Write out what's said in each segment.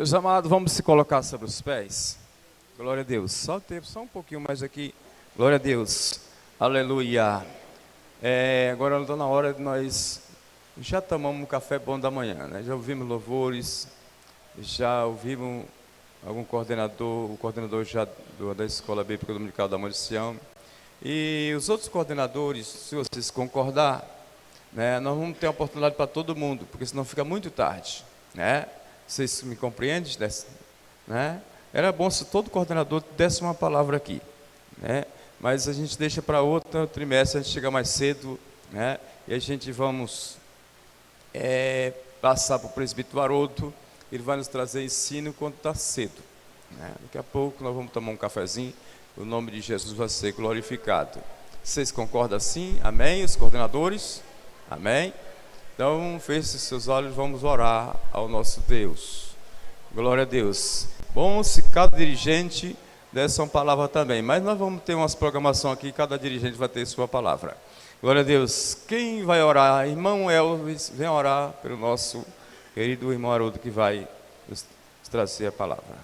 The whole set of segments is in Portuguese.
Meus amados, vamos se colocar sobre os pés. Glória a Deus. Só tempo, só um pouquinho mais aqui. Glória a Deus. Aleluia. Agora não está na hora de nós já tomamos um café bom da manhã, né? Já ouvimos louvores, já ouvimos algum coordenador, o coordenador já da Escola Bíblica Dominical da Mãe de Sião. E os outros coordenadores, se vocês concordar, né, nós vamos ter a oportunidade para todo mundo, porque senão fica muito tarde, né? Vocês me compreendem? Né? Era bom se todo coordenador desse uma palavra aqui, né? Mas a gente deixa para outro trimestre, a gente chega mais cedo, né? E a gente vamos passar para o presbítero Haroldo, ele vai nos trazer ensino quando está cedo, né? Daqui a pouco nós vamos tomar um cafezinho, o nome de Jesus vai ser glorificado. Vocês concordam assim? Amém? Os coordenadores? Amém? Então, feche seus olhos, vamos orar ao nosso Deus. Glória a Deus. Bom, se cada dirigente desse uma palavra também, mas nós vamos ter umas programações aqui, cada dirigente vai ter sua palavra. Glória a Deus. Quem vai orar? Irmão Elvis, vem orar pelo nosso querido irmão Haroldo, que vai nos trazer a palavra.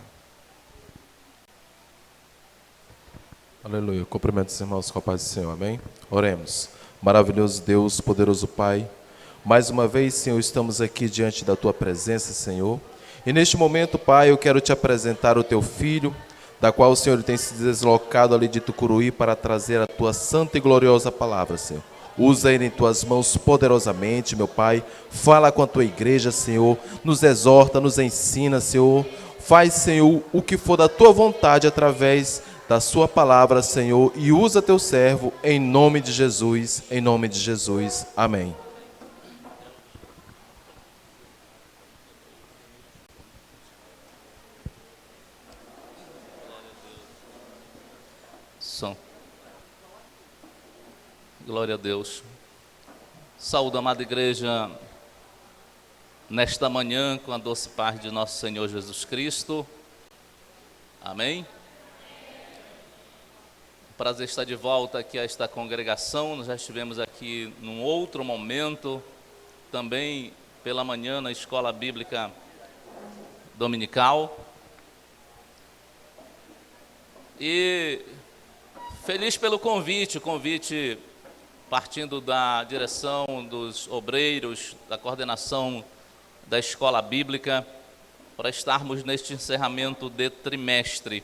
Aleluia. Cumprimento os irmãos com a paz do Senhor. Amém? Oremos. Maravilhoso Deus, poderoso Pai, mais uma vez, Senhor, estamos aqui diante da Tua presença, Senhor. E neste momento, Pai, eu quero Te apresentar o Teu Filho, da qual o Senhor tem se deslocado ali de Tucuruí para trazer a Tua santa e gloriosa palavra, Senhor. Usa ele em Tuas mãos poderosamente, meu Pai. Fala com a Tua igreja, Senhor. Nos exorta, nos ensina, Senhor. Faz, Senhor, o que for da Tua vontade através da Sua palavra, Senhor. E usa Teu servo em nome de Jesus. Em nome de Jesus. Amém. Glória a Deus. Saúde, amada igreja, nesta manhã, com a doce paz de nosso Senhor Jesus Cristo. Amém? Prazer estar de volta aqui a esta congregação. Nós já estivemos aqui num outro momento, também pela manhã na Escola Bíblica Dominical. E feliz pelo convite, partindo da direção dos obreiros, da coordenação da Escola Bíblica, para estarmos neste encerramento de trimestre.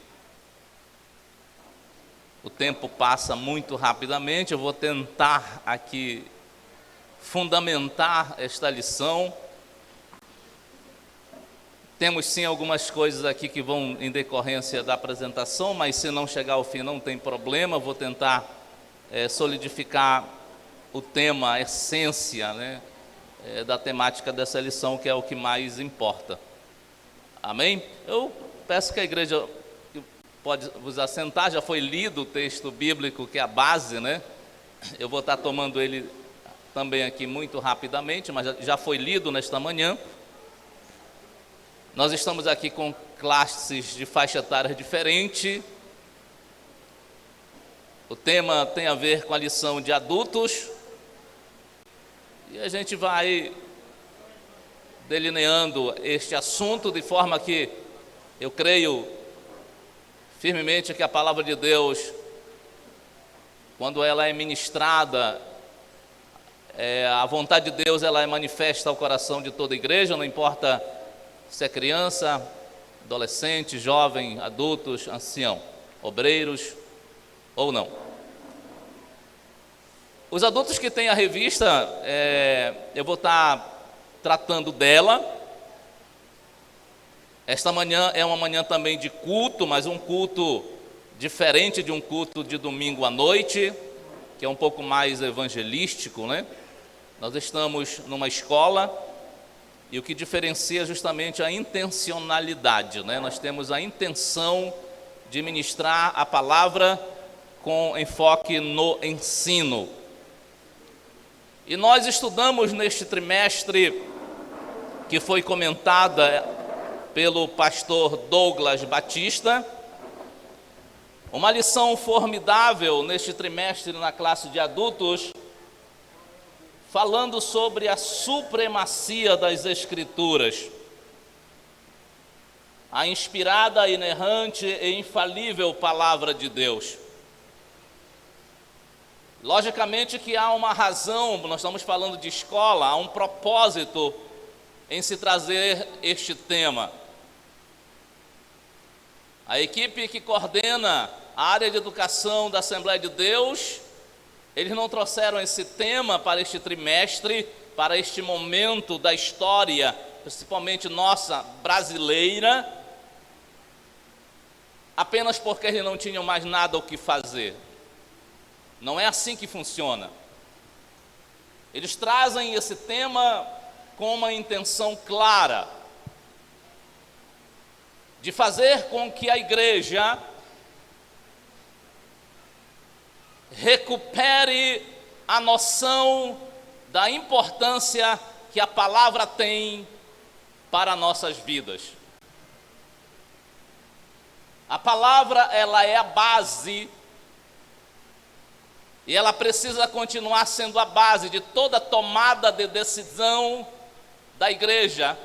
O tempo passa muito rapidamente, eu vou tentar aqui fundamentar esta lição. Temos sim algumas coisas aqui que vão em decorrência da apresentação, mas se não chegar ao fim não tem problema, vou tentar solidificar o tema, a essência, né, da temática dessa lição, que é o que mais importa. Amém? Eu peço que a igreja pode vos assentar, já foi lido o texto bíblico, que é a base, né? Eu vou estar tomando ele também aqui muito rapidamente, mas já foi lido nesta manhã. Nós estamos aqui com classes de faixa etária diferente. O tema tem a ver com a lição de adultos. E a gente vai delineando este assunto de forma que eu creio firmemente que a palavra de Deus, quando ela é ministrada, a vontade de Deus ela é manifesta ao coração de toda a igreja, não importa se é criança, adolescente, jovem, adultos, ancião, obreiros ou não. Os adultos que têm a revista, eu vou estar tratando dela. Esta manhã é uma manhã também de culto, mas um culto diferente de um culto de domingo à noite, que é um pouco mais evangelístico, né? Nós estamos numa escola e o que diferencia é justamente a intencionalidade, né? Nós temos a intenção de ministrar a palavra com enfoque no ensino. E nós estudamos neste trimestre, que foi comentada pelo pastor Douglas Batista, uma lição formidável neste trimestre na classe de adultos, falando sobre a supremacia das Escrituras. a inspirada, inerrante e infalível palavra de Deus. Logicamente que há uma razão, nós estamos falando de escola, há um propósito em se trazer este tema. A equipe que coordena a área de educação da Assembleia de Deus, eles não trouxeram esse tema para este trimestre, para este momento da história, principalmente nossa brasileira, apenas porque eles não tinham mais nada o que fazer. Não é assim que funciona. Eles trazem esse tema com uma intenção clara de fazer com que a igreja recupere a noção da importância que a palavra tem para nossas vidas. A palavra, ela é a base e ela precisa continuar sendo a base de toda tomada de decisão da igreja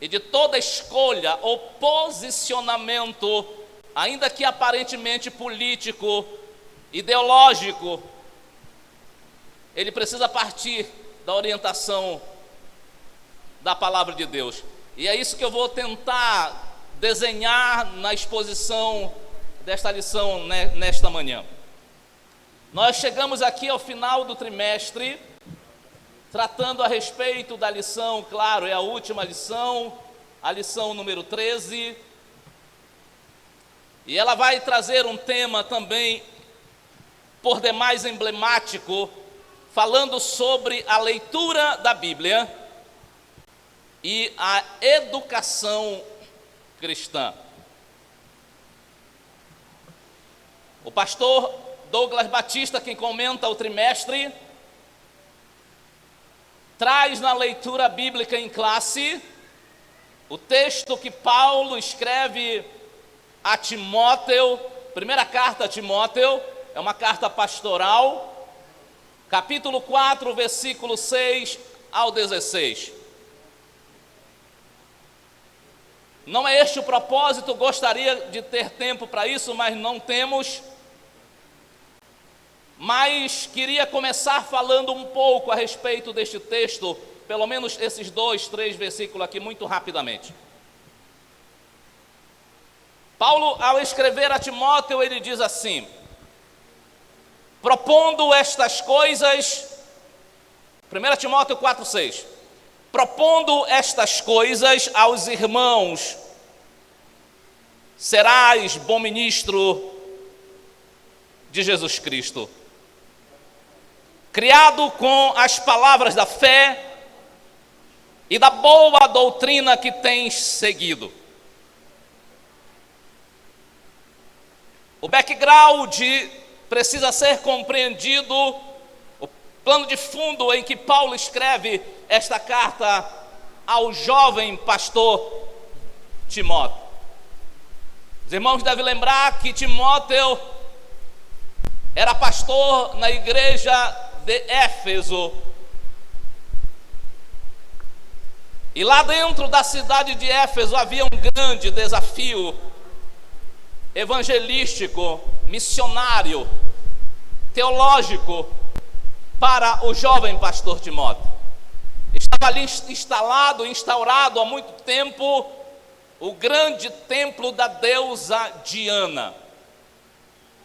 e de toda escolha ou posicionamento, ainda que aparentemente político, ideológico. Ele precisa partir da orientação da palavra de Deus. E é isso que eu vou tentar desenhar na exposição desta lição nesta manhã. Nós chegamos aqui ao final do trimestre, tratando a respeito da lição, claro, é a última lição, a lição número 13. E ela vai trazer um tema também, por demais emblemático, falando sobre a leitura da Bíblia e a educação cristã. O pastor Douglas Batista, quem comenta o trimestre, traz na leitura bíblica em classe o texto que Paulo escreve a Timóteo, primeira carta a Timóteo, é uma carta pastoral, capítulo 4, versículo 6 ao 16. Não é este o propósito, gostaria de ter tempo para isso, mas não temos. Mas queria começar falando um pouco a respeito deste texto, pelo menos esses 2, 3 versículos aqui, muito rapidamente. Paulo, ao escrever a Timóteo, ele diz assim: propondo estas coisas, 1 Timóteo 4,6, propondo estas coisas aos irmãos, serás bom ministro de Jesus Cristo, criado com as palavras da fé e da boa doutrina que tens seguido. O background precisa ser compreendido, o plano de fundo em que Paulo escreve esta carta ao jovem pastor Timóteo. Os irmãos devem lembrar que Timóteo era pastor na igreja de Éfeso. E lá dentro da cidade de Éfeso havia um grande desafio evangelístico, missionário, teológico para o jovem pastor Timóteo. Estava ali instaurado há muito tempo o grande templo da deusa Diana.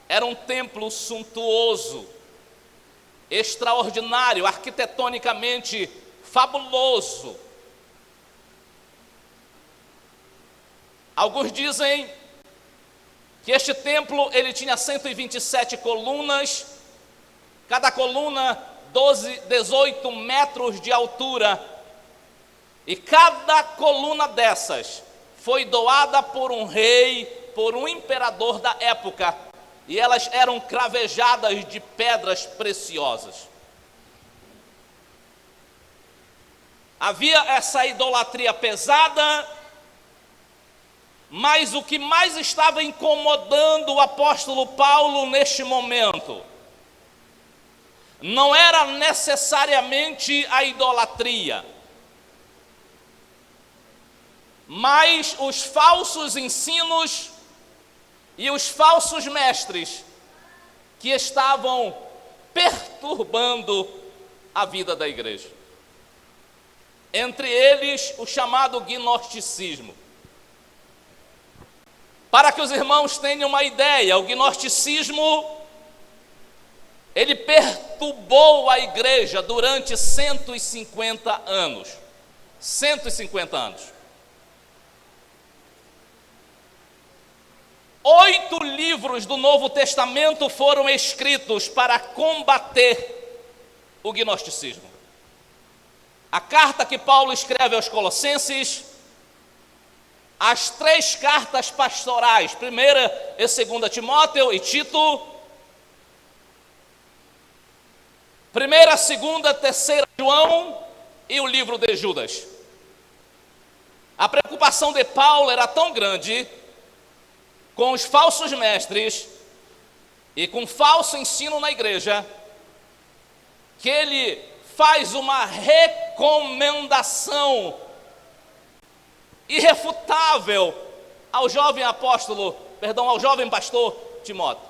Era um templo suntuoso, extraordinário, arquitetonicamente fabuloso. Alguns dizem que este templo ele tinha 127 colunas, cada coluna 18 metros de altura, e cada coluna dessas foi doada por um rei, por um imperador da época, e elas eram cravejadas de pedras preciosas. Havia essa idolatria pesada, mas o que mais estava incomodando o apóstolo Paulo neste momento não era necessariamente a idolatria. mas os falsos ensinos e os falsos mestres que estavam perturbando a vida da igreja. Entre eles, o chamado gnosticismo. Para que os irmãos tenham uma ideia, o gnosticismo, ele perturbou a igreja durante 150 anos. 150 anos. 8 livros do Novo Testamento foram escritos para combater o gnosticismo. A carta que Paulo escreve aos Colossenses, as 3 cartas pastorais, 1ª e 2ª Timóteo e Tito, 1ª, 2ª, 3ª João e o livro de Judas. A preocupação de Paulo era tão grande com os falsos mestres e com falso ensino na igreja, que ele faz uma recomendação irrefutável ao jovem ao jovem pastor Timóteo.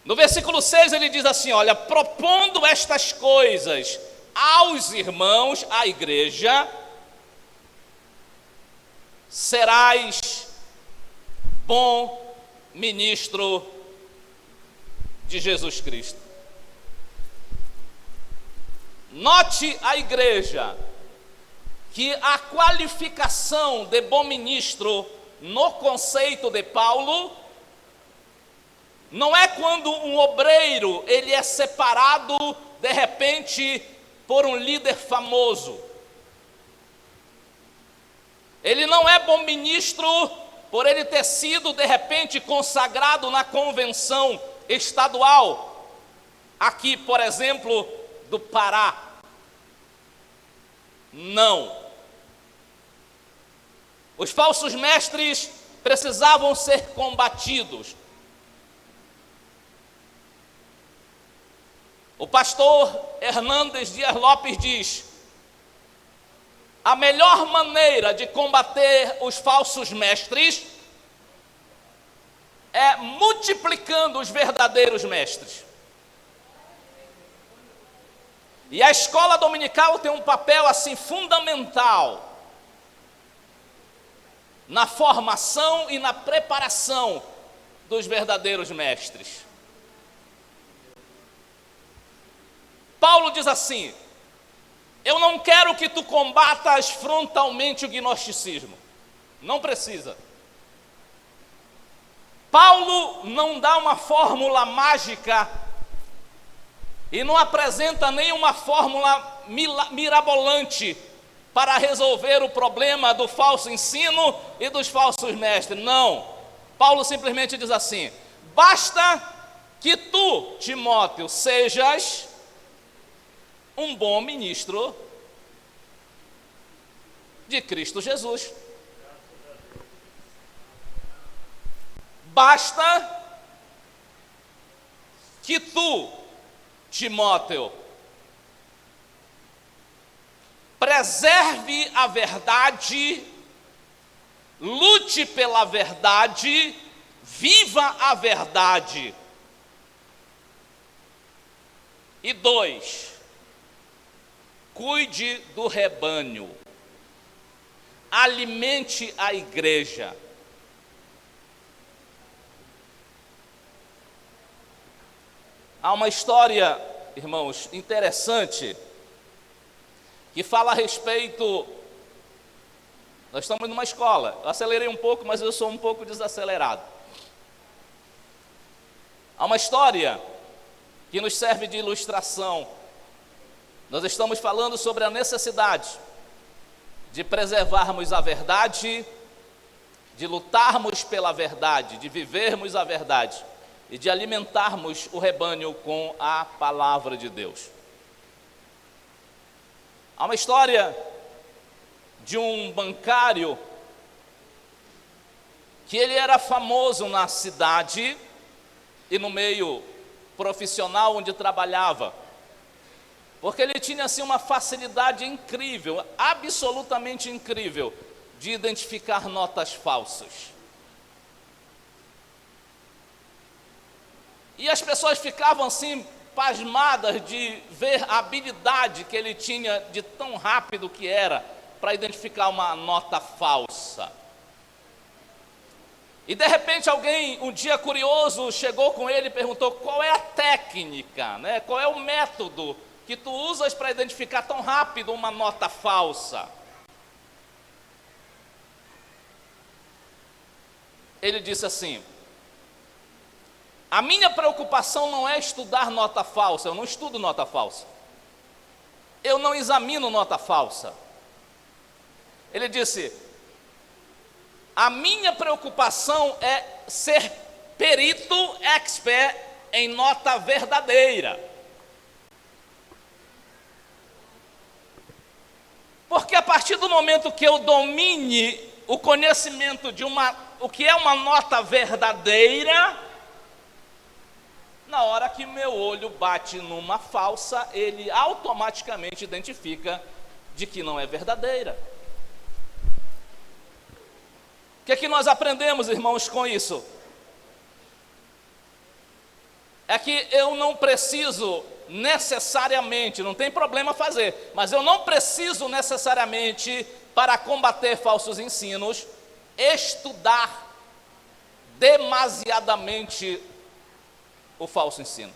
No versículo 6 ele diz assim, olha, propondo estas coisas aos irmãos, à igreja, serás bom ministro de Jesus Cristo. Note a igreja que a qualificação de bom ministro no conceito de Paulo não é quando um obreiro ele é separado de repente por um líder famoso. Ele não é bom ministro por ele ter sido de repente consagrado na convenção estadual, aqui, por exemplo, do Pará. Não. Os falsos mestres precisavam ser combatidos. O pastor Hernandes Dias Lopes diz: a melhor maneira de combater os falsos mestres é multiplicando os verdadeiros mestres. E a escola dominical tem um papel assim fundamental na formação e na preparação dos verdadeiros mestres. Paulo diz assim: eu não quero que tu combatas frontalmente o gnosticismo. Não precisa. Paulo não dá uma fórmula mágica e não apresenta nenhuma fórmula mirabolante para resolver o problema do falso ensino e dos falsos mestres. Não. Paulo simplesmente diz assim: basta que tu, Timóteo, sejas um bom ministro de Cristo Jesus. Basta que tu, Timóteo, preserve a verdade, lute pela verdade, viva a verdade. E 2, cuide do rebanho, alimente a igreja. Há uma história, irmãos, interessante, que fala a respeito. Nós estamos numa escola, eu acelerei um pouco, mas eu sou um pouco desacelerado. Há uma história que nos serve de ilustração. Nós estamos falando sobre a necessidade de preservarmos a verdade, de lutarmos pela verdade, de vivermos a verdade e de alimentarmos o rebanho com a palavra de Deus. Há uma história de um bancário que ele era famoso na cidade e no meio profissional onde trabalhava, porque ele tinha assim uma facilidade incrível, absolutamente incrível, de identificar notas falsas. E as pessoas ficavam assim pasmadas de ver a habilidade que ele tinha, de tão rápido que era para identificar uma nota falsa. E de repente alguém, um dia curioso, chegou com ele e perguntou: qual é a técnica, né? Qual é o método que tu usas para identificar tão rápido uma nota falsa? Ele disse assim: a minha preocupação não é estudar nota falsa, eu não estudo nota falsa, eu não examino nota falsa. Ele disse: a minha preocupação é ser perito expert em nota verdadeira. Porque a partir do momento que eu domine o conhecimento de o que é uma nota verdadeira, na hora que meu olho bate numa falsa, ele automaticamente identifica de que não é verdadeira. O que é que nós aprendemos, irmãos, com isso? É que eu não preciso necessariamente, não tem problema fazer, mas eu não preciso necessariamente, para combater falsos ensinos, estudar demasiadamente o falso ensino.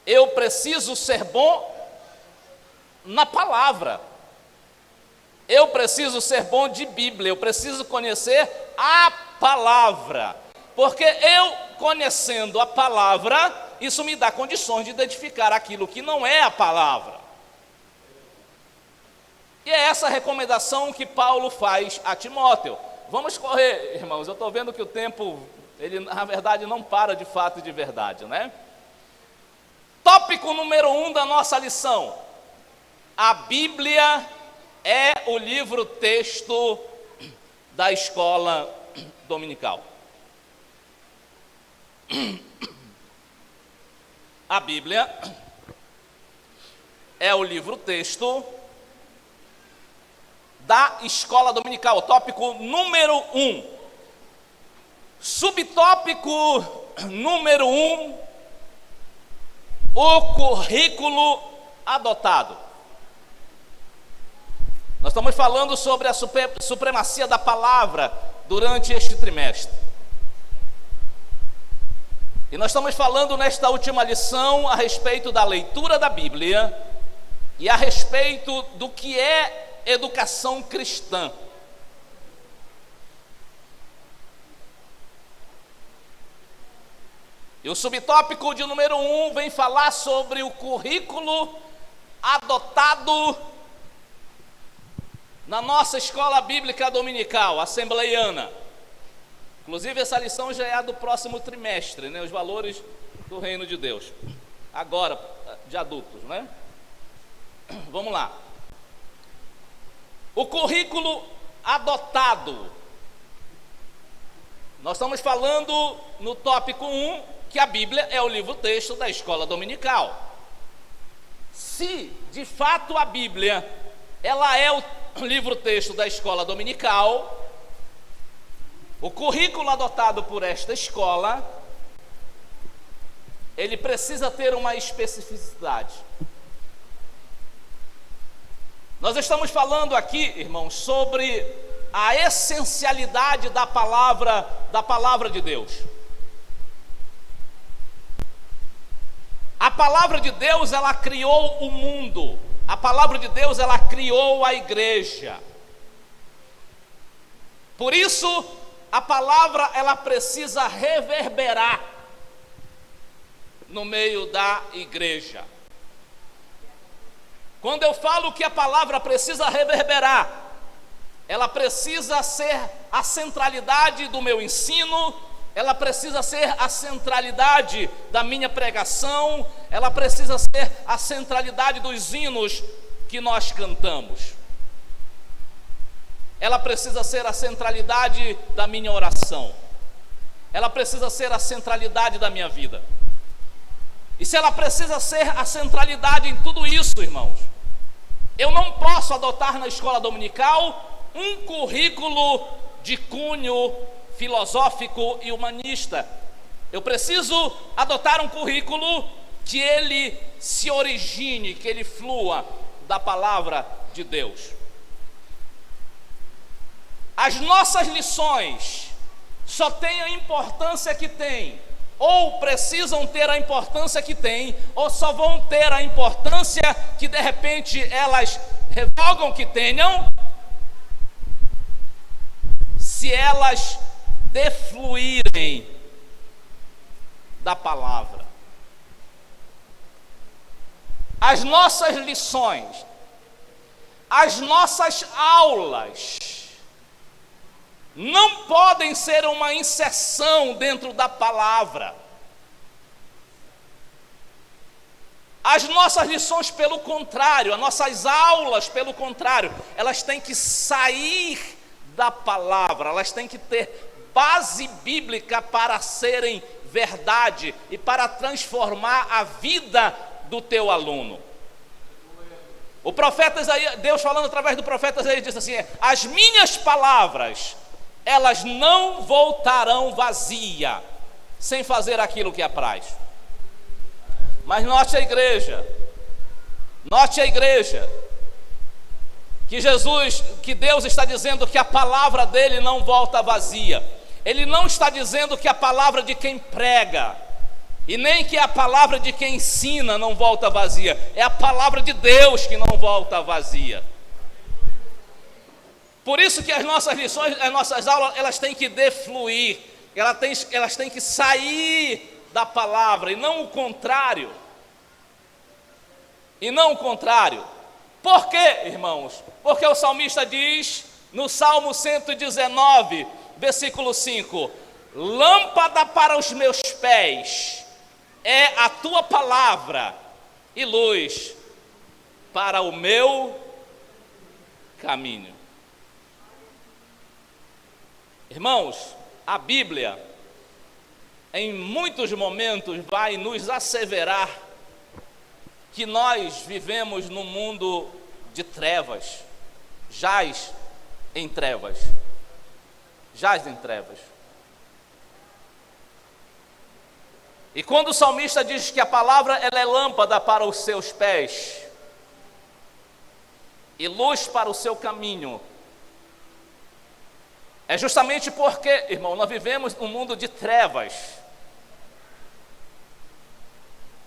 Eu preciso ser bom na palavra. Eu preciso ser bom de Bíblia, eu preciso conhecer a palavra, porque eu conhecendo a palavra, isso me dá condições de identificar aquilo que não é a palavra. E é essa a recomendação que Paulo faz a Timóteo. Vamos correr, irmãos, eu estou vendo que o tempo, ele na verdade não para de fato e de verdade, né? Tópico número 1 da nossa lição: a Bíblia é o livro-texto da escola dominical. A Bíblia é o livro-texto da escola dominical. Tópico número 1. Subtópico número 1: o currículo adotado. Nós estamos falando sobre a supremacia da palavra durante este trimestre. E nós estamos falando nesta última lição a respeito da leitura da Bíblia e a respeito do que é educação cristã. E o subtópico de número 1 vem falar sobre o currículo adotado na nossa escola bíblica dominical, assembleiana. Inclusive essa lição já é a do próximo trimestre, né? Os valores do reino de Deus. Agora, de adultos, né? Vamos lá. O currículo adotado. Nós estamos falando no tópico 1 que a Bíblia é o livro-texto da escola dominical. Se de fato a Bíblia ela é o livro-texto da escola dominical, o currículo adotado por esta escola, ele precisa ter uma especificidade. Nós estamos falando aqui, irmãos, sobre a essencialidade da palavra de Deus. A palavra de Deus, ela criou o mundo. A palavra de Deus, ela criou a igreja. Por isso, a palavra, ela precisa reverberar no meio da igreja. Quando eu falo que a palavra precisa reverberar, ela precisa ser a centralidade do meu ensino, ela precisa ser a centralidade da minha pregação, ela precisa ser a centralidade dos hinos que nós cantamos. Ela precisa ser a centralidade da minha oração. Ela precisa ser a centralidade da minha vida. E se ela precisa ser a centralidade em tudo isso, irmãos, eu não posso adotar na escola dominical um currículo de cunho filosófico e humanista. Eu preciso adotar um currículo que ele se origine, que ele flua da palavra de Deus. As nossas lições só têm a importância que têm, ou precisam ter a importância que têm, ou só vão ter a importância que de repente elas revogam que tenham, se elas defluírem da palavra. As nossas lições, as nossas aulas não podem ser uma inserção dentro da palavra. As nossas lições, pelo contrário, as nossas aulas, pelo contrário, elas têm que sair da palavra, elas têm que ter base bíblica para serem verdade e para transformar a vida do teu aluno. O profeta Isaías, Deus falando através do profeta Isaías, disse assim: as minhas palavras, elas não voltarão vazia, sem fazer aquilo que apraz. Mas note a igreja, que Deus está dizendo que a palavra dele não volta vazia. Ele não está dizendo que a palavra de quem prega, e nem que a palavra de quem ensina não volta vazia. É a palavra de Deus que não volta vazia. Por isso que as nossas lições, as nossas aulas, elas têm que defluir, elas têm que sair da palavra, e não o contrário. Por quê, irmãos? Porque o salmista diz no Salmo 119, versículo 5: lâmpada para os meus pés é a tua palavra, e luz para o meu caminho. Irmãos, a Bíblia, em muitos momentos, vai nos asseverar que nós vivemos num mundo de trevas, jaz em trevas. E quando o salmista diz que a palavra ela é lâmpada para os seus pés e luz para o seu caminho, é justamente porque, irmão, nós vivemos num mundo de trevas.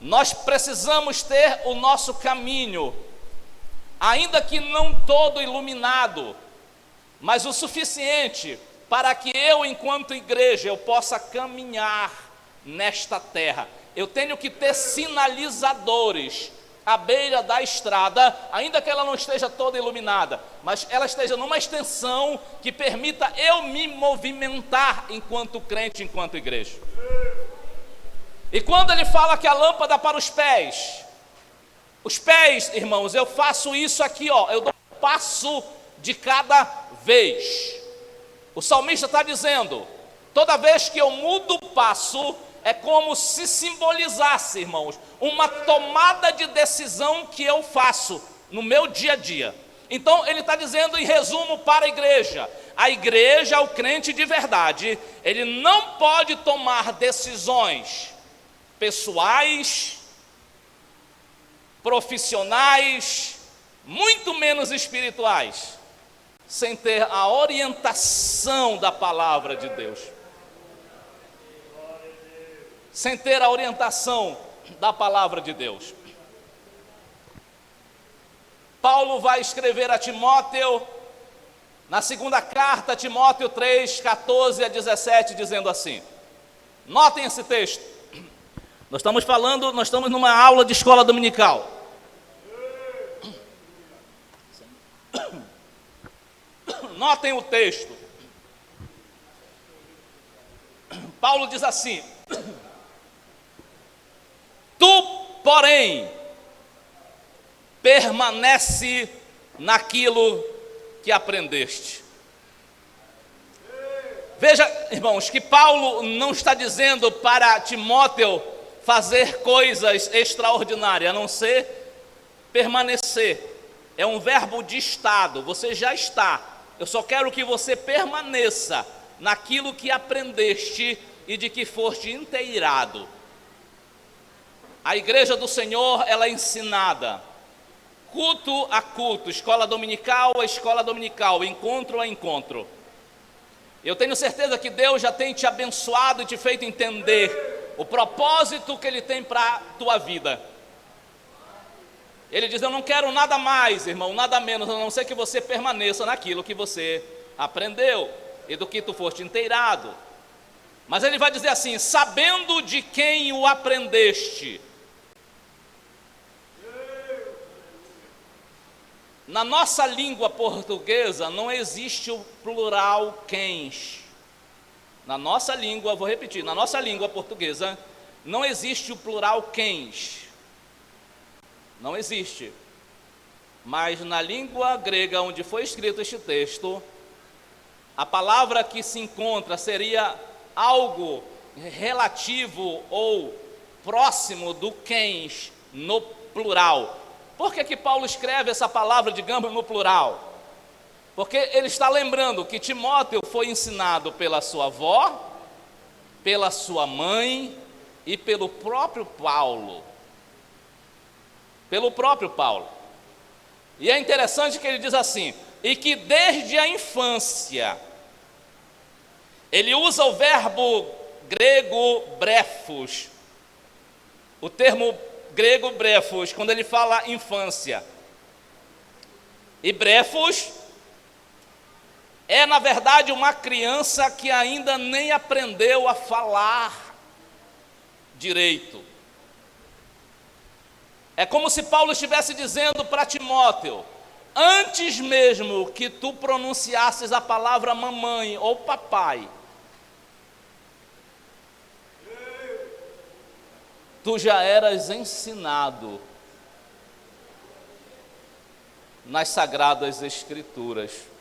Nós precisamos ter o nosso caminho, ainda que não todo iluminado, mas o suficiente para que eu, enquanto igreja, eu possa caminhar nesta terra. Eu tenho que ter sinalizadores à beira da estrada, ainda que ela não esteja toda iluminada, mas ela esteja numa extensão que permita eu me movimentar enquanto crente, enquanto igreja. E quando ele fala que a lâmpada para os pés, irmãos, eu faço isso aqui, eu dou um passo de cada vez. O salmista está dizendo, toda vez que eu mudo o passo, é como se simbolizasse, irmãos, uma tomada de decisão que eu faço no meu dia a dia. Então ele está dizendo em resumo para a igreja, o crente de verdade, ele não pode tomar decisões pessoais, profissionais, muito menos espirituais, sem ter a orientação da palavra de Deus. Sem ter a orientação da palavra de Deus. Paulo vai escrever a Timóteo, na segunda carta, Timóteo 3, 14 a 17, dizendo assim, notem esse texto. Nós estamos numa aula de escola dominical. Notem o texto. Paulo diz assim: tu, porém, permanece naquilo que aprendeste. Veja, irmãos, que Paulo não está dizendo para Timóteo fazer coisas extraordinárias, a não ser permanecer. É um verbo de estado, você já está. Eu só quero que você permaneça naquilo que aprendeste e de que foste inteirado. A igreja do Senhor, ela é ensinada, culto a culto, escola dominical a escola dominical, encontro a encontro. Eu tenho certeza que Deus já tem te abençoado e te feito entender o propósito que Ele tem para a tua vida. Ele diz: eu não quero nada mais, irmão, nada menos, a não ser que você permaneça naquilo que você aprendeu e do que tu foste inteirado. Mas Ele vai dizer assim: sabendo de quem o aprendeste. Na nossa língua portuguesa não existe o plural quens. Na nossa língua, vou repetir, na nossa língua portuguesa não existe o plural quens. Não existe. Mas na língua grega onde foi escrito este texto, a palavra que se encontra seria algo relativo ou próximo do quens no plural. Por que Paulo escreve essa palavra, digamos, no plural? Porque ele está lembrando que Timóteo foi ensinado pela sua avó, pela sua mãe e pelo próprio Paulo. Pelo próprio Paulo. E é interessante que ele diz assim: e que desde a infância, ele usa o verbo grego brefos, o termo grego brefos, quando ele fala infância. E brefos é, na verdade, uma criança que ainda nem aprendeu a falar direito. É como se Paulo estivesse dizendo para Timóteo: antes mesmo que tu pronunciasses a palavra mamãe ou papai, tu já eras ensinado nas Sagradas Escrituras.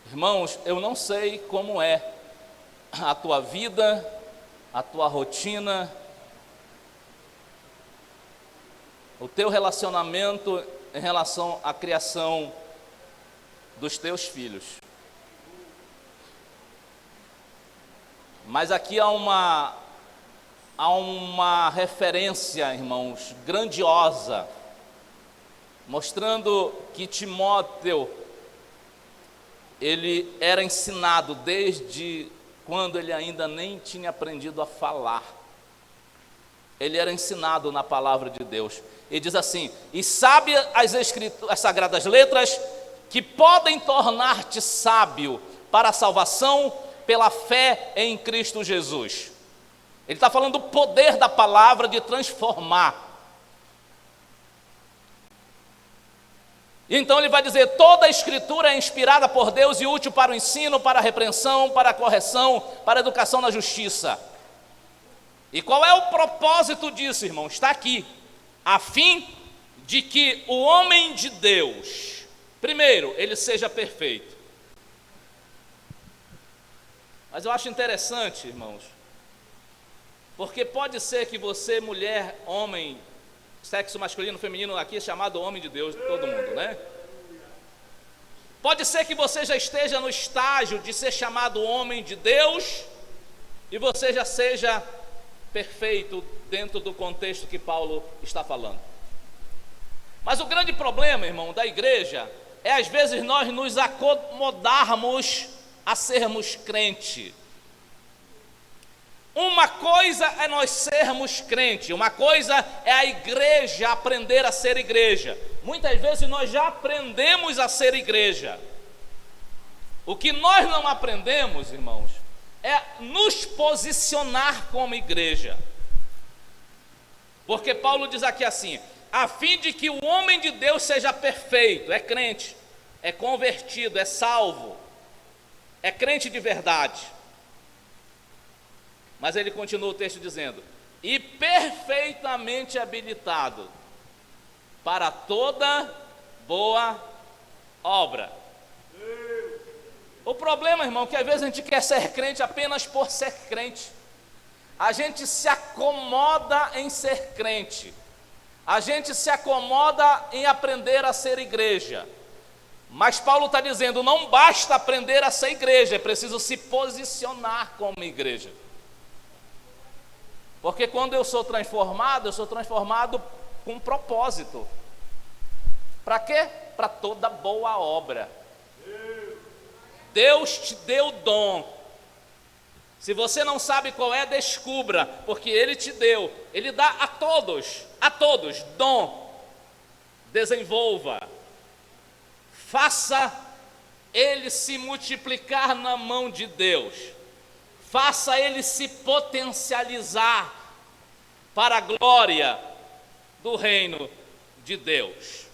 Irmãos, eu não sei como é a tua vida, a tua rotina, o teu relacionamento em relação à criação dos teus filhos. Mas aqui há uma referência, irmãos, grandiosa, mostrando que Timóteo, ele era ensinado desde quando ele ainda nem tinha aprendido a falar. Ele era ensinado na palavra de Deus. E diz assim: e sabe as sagradas letras que podem tornar-te sábio para a salvação pela fé em Cristo Jesus. Ele está falando do poder da palavra de transformar. E então ele vai dizer: toda a escritura é inspirada por Deus e útil para o ensino, para a repreensão, para a correção, para a educação na justiça. E qual é o propósito disso, irmão? Está aqui: a fim de que o homem de Deus, primeiro, ele seja perfeito. Mas eu acho interessante, irmãos, porque pode ser que você, mulher, homem, sexo masculino, feminino, aqui é chamado homem de Deus, todo mundo, né? Pode ser que você já esteja no estágio de ser chamado homem de Deus e você já seja perfeito dentro do contexto que Paulo está falando. Mas o grande problema, irmão, da igreja é às vezes nós nos acomodarmos a sermos crente. Uma coisa é nós sermos crente, uma coisa é a igreja aprender a ser igreja. Muitas vezes nós já aprendemos a ser igreja. O que nós não aprendemos, irmãos, é nos posicionar como igreja. Porque Paulo diz aqui assim: a fim de que o homem de Deus seja perfeito, é crente, é convertido, é salvo, é crente de verdade. Mas ele continua o texto dizendo: e perfeitamente habilitado para toda boa obra. O problema, irmão, é que às vezes a gente quer ser crente apenas por ser crente. a gente se acomoda em ser crente, a gente se acomoda em aprender a ser igreja. Mas Paulo está dizendo, não basta aprender a ser igreja, é preciso se posicionar como igreja. Porque quando eu sou transformado com um propósito. Para quê? Para toda boa obra. Deus te deu dom. Se você não sabe qual é, descubra, porque Ele te deu. Ele dá a todos dom. Desenvolva. Faça ele se multiplicar na mão de Deus. Faça ele se potencializar para a glória do reino de Deus.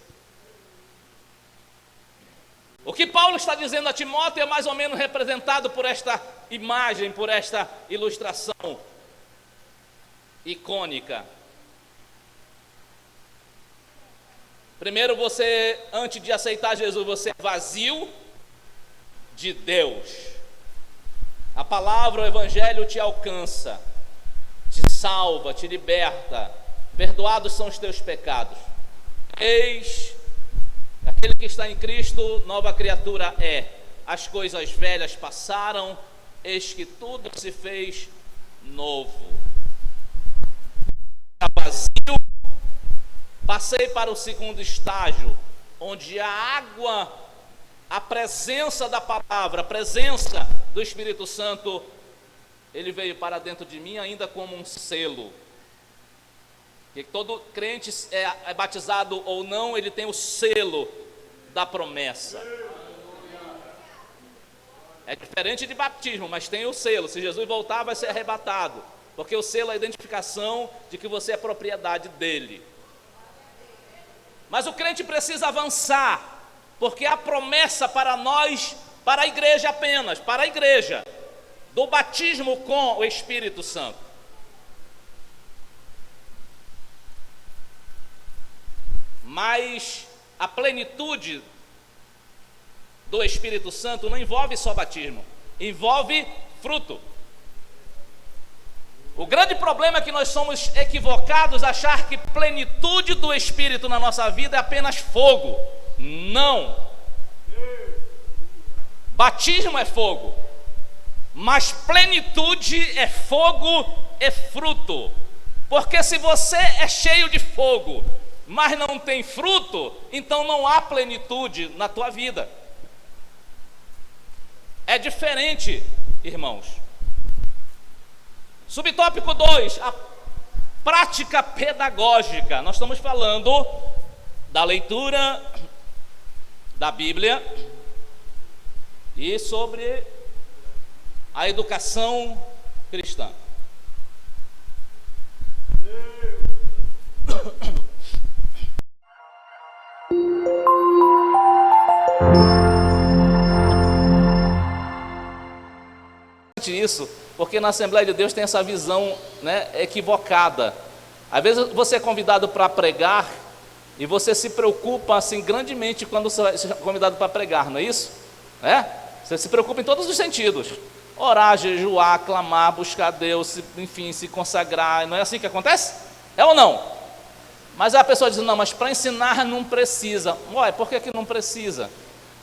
O que Paulo está dizendo a Timóteo é mais ou menos representado por esta imagem, por esta ilustração icônica. Primeiro, você, antes de aceitar Jesus, você é vazio de Deus. A palavra, o evangelho te alcança, te salva, te liberta. Perdoados são os teus pecados. Eis, aquele que está em Cristo, nova criatura é. As coisas velhas passaram, eis que tudo se fez novo. Vazio. Passei para o segundo estágio, onde a água, a presença da palavra, a presença do Espírito Santo, ele veio para dentro de mim ainda como um selo. Que todo crente é batizado ou não, ele tem o selo da promessa. É diferente de batismo, mas tem o selo. Se Jesus voltar, vai ser arrebatado, porque o selo é a identificação de que você é propriedade dele. Mas o crente precisa avançar, porque há promessa para nós, para a igreja apenas, para a igreja, do batismo com o Espírito Santo. Mas a plenitude do Espírito Santo não envolve só batismo, envolve fruto. O grande problema é que nós somos equivocados achar que plenitude do Espírito na nossa vida é apenas fogo. Não. Batismo é fogo, mas plenitude é fogo e fruto. Porque se você é cheio de fogo, mas não tem fruto, então não há plenitude na tua vida. É diferente, irmãos. Subtópico 2, a prática pedagógica. Nós estamos falando da leitura da Bíblia e sobre a educação cristã. Isso, porque na Assembleia de Deus tem essa visão, né, equivocada. Às vezes você é convidado para pregar e você se preocupa assim grandemente quando você é convidado para pregar, não é isso? Você se preocupa em todos os sentidos: orar, jejuar, clamar, buscar Deus, enfim, se consagrar. Não é assim que acontece? É ou não? Mas a pessoa diz: não, mas para ensinar não precisa. Ué, por que não precisa?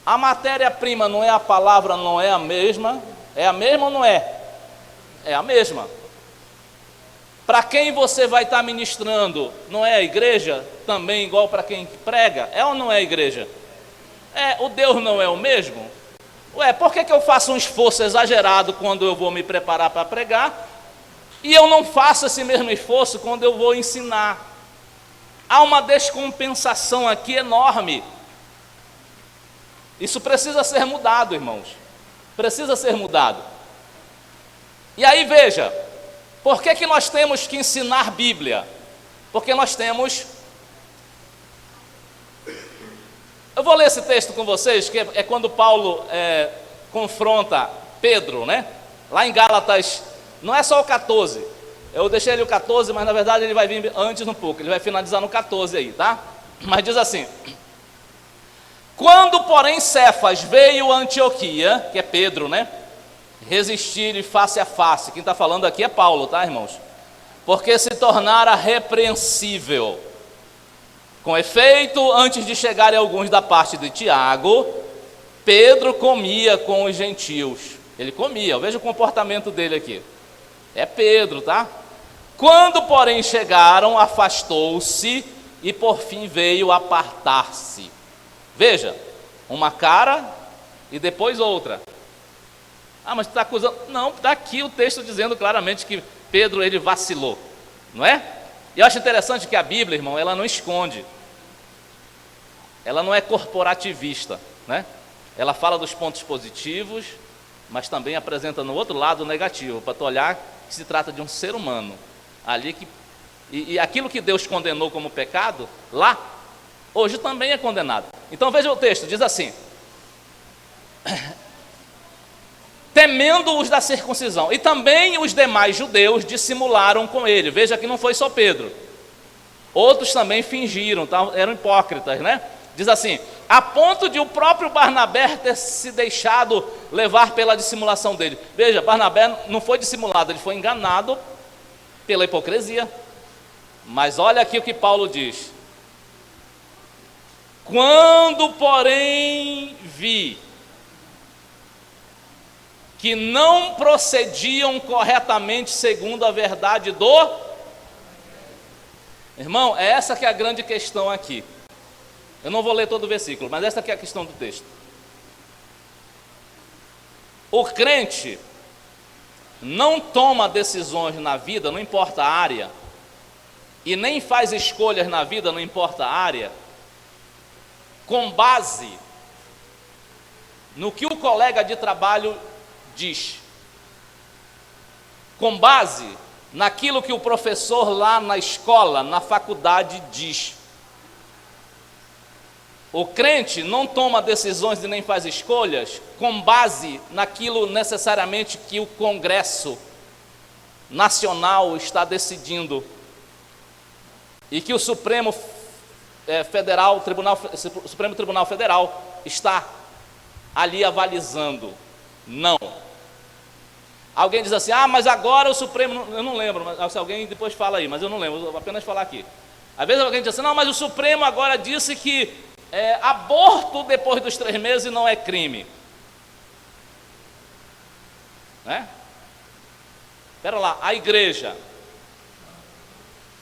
A matéria-prima não é a palavra, não é a mesma? É a mesma ou não é? É a mesma. Para quem você vai estar ministrando, não é a igreja também igual para quem prega? É ou não é a igreja? O Deus não é o mesmo? Ué, por que eu faço um esforço exagerado quando eu vou me preparar para pregar e eu não faço esse mesmo esforço quando eu vou ensinar? Há uma descompensação aqui enorme. Isso precisa ser mudado, irmãos. Precisa ser mudado. E aí veja, por que nós temos que ensinar Bíblia? Porque nós temos... Eu vou ler esse texto com vocês, que é quando Paulo confronta Pedro, né? Lá em Gálatas, não é só o 14. Eu deixei ele o 14, mas na verdade ele vai vir antes um pouco. Ele vai finalizar no 14 aí, tá? Mas diz assim: quando, porém, Cefas veio a Antioquia, que é Pedro, né? resistir face a face. Quem está falando aqui é Paulo, tá, irmãos? Porque se tornara repreensível. Com efeito, antes de chegarem alguns da parte de Tiago, Pedro comia com os gentios. Ele comia, veja o comportamento dele aqui. É Pedro, tá? Quando, porém, chegaram, afastou-se e por fim veio apartar-se. Veja, uma cara e depois outra. Ah, mas tu está acusando... Não, está aqui o texto dizendo claramente que Pedro, ele vacilou, não é? E eu acho interessante que a Bíblia, irmão, ela não esconde. Ela não é corporativista, né? Ela fala dos pontos positivos, mas também apresenta no outro lado o negativo, para tu olhar que se trata de um ser humano ali que... E aquilo que Deus condenou como pecado, lá, hoje também é condenado. Então veja o texto, diz assim: temendo os da circuncisão, e também os demais judeus dissimularam com ele. Veja que não foi só Pedro, outros também fingiram, eram hipócritas, né? Diz assim: a ponto de o próprio Barnabé ter se deixado levar pela dissimulação dele. Veja, Barnabé não foi dissimulado, ele foi enganado pela hipocrisia. Mas olha aqui o que Paulo diz: quando, porém, vi que não procediam corretamente segundo a verdade do... Irmão, é essa que é a grande questão aqui. Eu não vou ler todo o versículo, mas essa que é a questão do texto. O crente não toma decisões na vida, não importa a área, e nem faz escolhas na vida, não importa a área, com base no que o colega de trabalho diz, com base naquilo que o professor lá na escola, na faculdade diz. O crente não toma decisões e nem faz escolhas com base naquilo necessariamente que o Congresso Nacional está decidindo e que o Supremo Tribunal Federal está ali avalizando. Não. Alguém diz assim: ah, mas agora o Supremo... Eu não lembro, mas se alguém depois fala aí, mas eu não lembro, eu vou apenas falar aqui. Às vezes alguém diz assim: não, mas o Supremo agora disse que aborto depois dos 3 meses não é crime. Né? Espera lá, a igreja,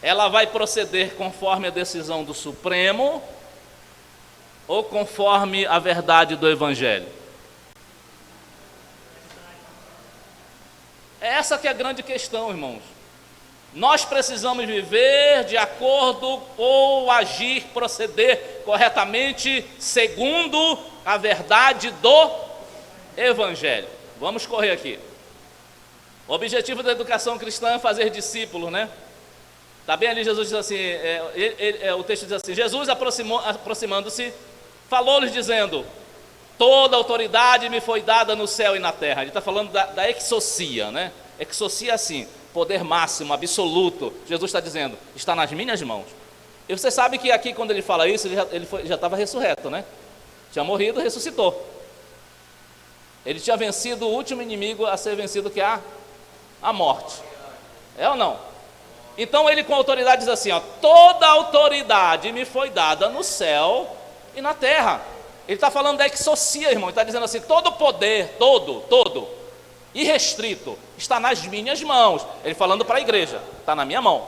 ela vai proceder conforme a decisão do Supremo ou conforme a verdade do Evangelho? Essa que é a grande questão, irmãos. Nós precisamos viver de acordo ou agir, proceder corretamente segundo a verdade do Evangelho. Vamos correr aqui. O objetivo da educação cristã é fazer discípulos, né? Está bem ali, Jesus diz assim, o texto diz assim: Jesus aproximando-se, falou-lhes dizendo: toda autoridade me foi dada no céu e na terra. Ele está falando da exousia, né? Exousia assim, poder máximo, absoluto. Jesus está dizendo, está nas minhas mãos. E você sabe que aqui quando ele fala isso, ele já estava ressurreto, né? Tinha morrido, ressuscitou. Ele tinha vencido o último inimigo a ser vencido, que é a morte. É ou não? Então ele com autoridade diz assim, ó: toda autoridade me foi dada no céu e na terra. Ele está falando da exousia, irmão. Ele está dizendo assim: todo poder, todo, irrestrito, está nas minhas mãos. Ele falando para a igreja, está na minha mão.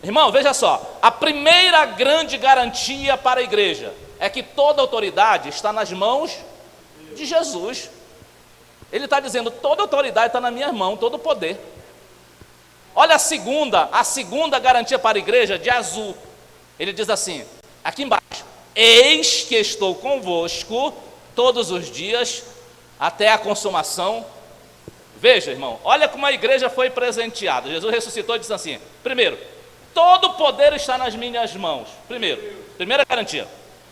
Irmão, veja só, a primeira grande garantia para a igreja é que toda autoridade está nas mãos de Jesus. Ele está dizendo, toda autoridade está na minha mão, todo poder. Olha a segunda garantia para a igreja, de azul. Ele diz assim, aqui embaixo: eis que estou convosco todos os dias até a consumação. Veja, irmão, olha como a igreja foi presenteada. Jesus ressuscitou e disse assim: primeiro, todo o poder está nas minhas mãos. Primeira garantia.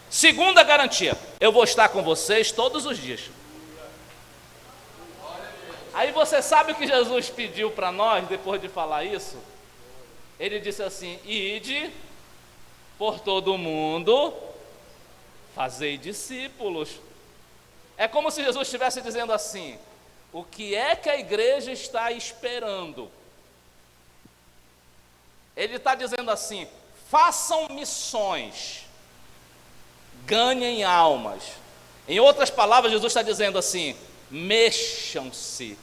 Segunda garantia: eu vou estar com vocês todos os dias. Aí você sabe o que Jesus pediu para nós depois de falar isso? Ele disse assim: ide por todo o mundo, fazei discípulos. É como se Jesus estivesse dizendo assim: O que é que a igreja está esperando? Ele está dizendo assim: façam missões, ganhem almas. Em outras palavras, Jesus está dizendo assim: mexam-se,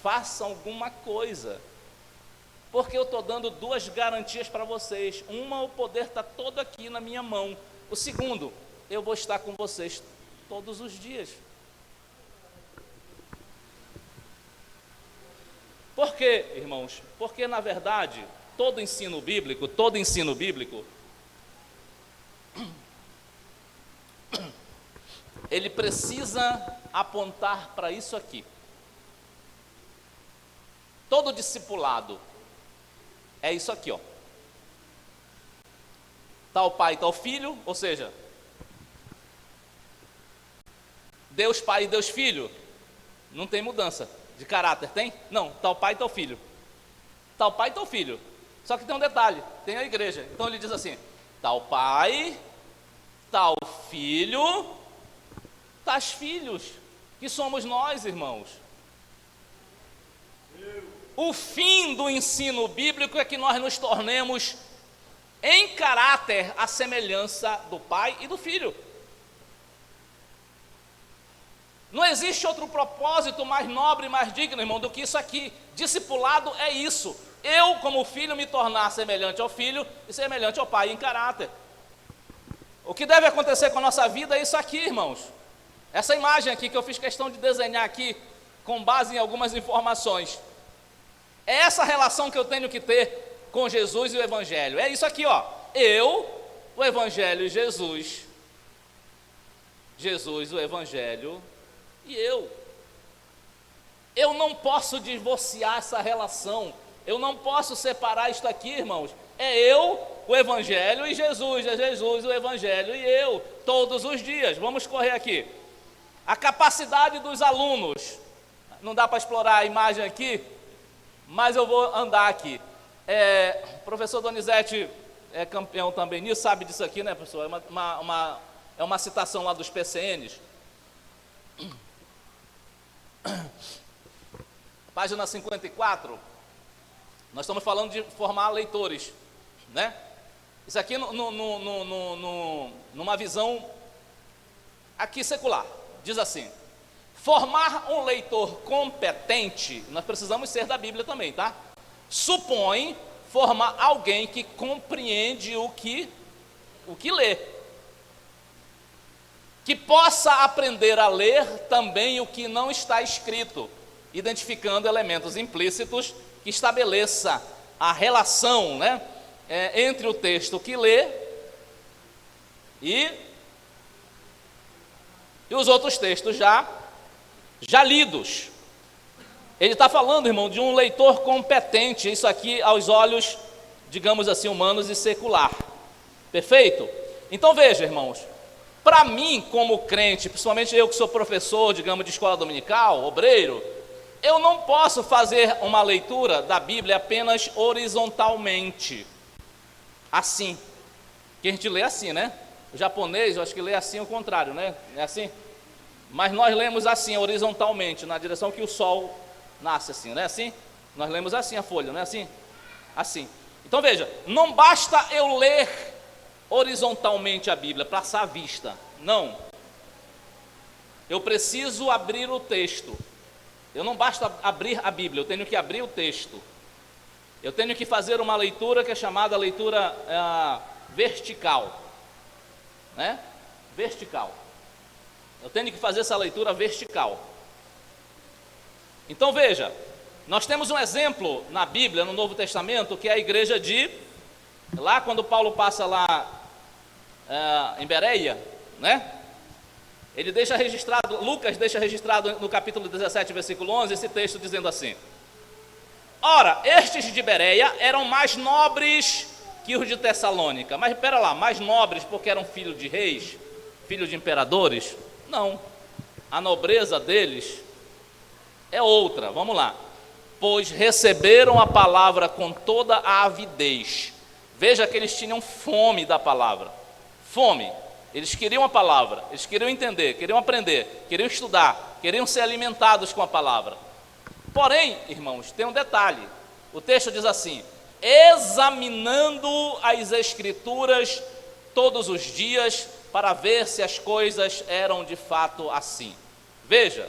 façam alguma coisa. Porque eu estou dando duas garantias para vocês. Uma, o poder está todo aqui na minha mão. O segundo, eu vou estar com vocês todos os dias. Por quê, irmãos? Porque, na verdade, todo ensino bíblico, ele precisa apontar para isso aqui. Todo discipulado é isso aqui, ó. Tal pai, tal filho, ou seja, Deus pai e Deus filho, não tem mudança de caráter, tem? Não, tal pai, tal filho. Tal pai, tal filho. Só que tem um detalhe, tem a igreja. Então ele diz assim: tal pai, tal filho, tais filhos, que somos nós, irmãos. O fim do ensino bíblico é que nós nos tornemos em caráter a semelhança do pai e do filho. Não existe outro propósito mais nobre e mais digno, irmão, do que isso aqui. Discipulado é isso. Eu, como filho, me tornar semelhante ao filho e semelhante ao pai em caráter. O que deve acontecer com a nossa vida é isso aqui, irmãos. Essa imagem aqui que eu fiz questão de desenhar aqui, com base em algumas informações. É essa relação que eu tenho que ter com Jesus e o Evangelho. É isso aqui, ó. Eu, o Evangelho e Jesus. Jesus, o Evangelho e eu. Eu não posso divorciar essa relação. Eu não posso separar isto aqui, irmãos. É eu, o Evangelho e Jesus. É Jesus, o Evangelho e eu. Todos os dias. Vamos correr aqui. A capacidade dos alunos. Não dá para explorar a imagem aqui, mas eu vou andar aqui. O professor Donizete é campeão também nisso, sabe disso aqui, né, professor? É uma citação lá dos PCNs. Página 54. Nós estamos falando de formar leitores, né? Isso aqui numa visão aqui secular. Diz assim: formar um leitor competente, nós precisamos ser da Bíblia também, tá? Supõe formar alguém que compreende o que lê, que possa aprender a ler também o que não está escrito, identificando elementos implícitos que estabeleça a relação, né, entre o texto que lê e os outros textos já lidos. Ele está falando, irmão, de um leitor competente, isso aqui aos olhos, digamos assim, humanos e secular. Perfeito? Então veja, irmãos, para mim como crente, principalmente eu que sou professor, digamos, de escola dominical, obreiro, eu não posso fazer uma leitura da Bíblia apenas horizontalmente, assim, que a gente lê assim, né? O japonês, eu acho que lê assim, o contrário, né? É assim? Mas nós lemos assim, horizontalmente, na direção que o sol nasce, assim, não é assim? Nós lemos assim a folha, não é assim? Assim. Então veja, não basta eu ler horizontalmente a Bíblia, passar a vista, não. Eu preciso abrir o texto. Eu não basta abrir a Bíblia, eu tenho que abrir o texto. Eu tenho que fazer uma leitura que é chamada leitura vertical, né? Vertical. Eu tenho que fazer essa leitura vertical. Então veja, nós temos um exemplo na Bíblia, no Novo Testamento, que é a igreja lá quando Paulo passa lá em Bereia, né? Ele deixa registrado, Lucas deixa registrado no capítulo 17, versículo 11, esse texto dizendo assim: ora, estes de Bereia eram mais nobres que os de Tessalônica. Mas espera lá, mais nobres porque eram filhos de reis, filhos de imperadores? Não, a nobreza deles é outra. Vamos lá. Pois receberam a palavra com toda a avidez. Veja que eles tinham fome da palavra. Fome. Eles queriam a palavra, eles queriam entender, queriam aprender, queriam estudar, queriam ser alimentados com a palavra. Porém, irmãos, tem um detalhe. O texto diz assim: examinando as Escrituras todos os dias para ver se as coisas eram de fato assim. Veja,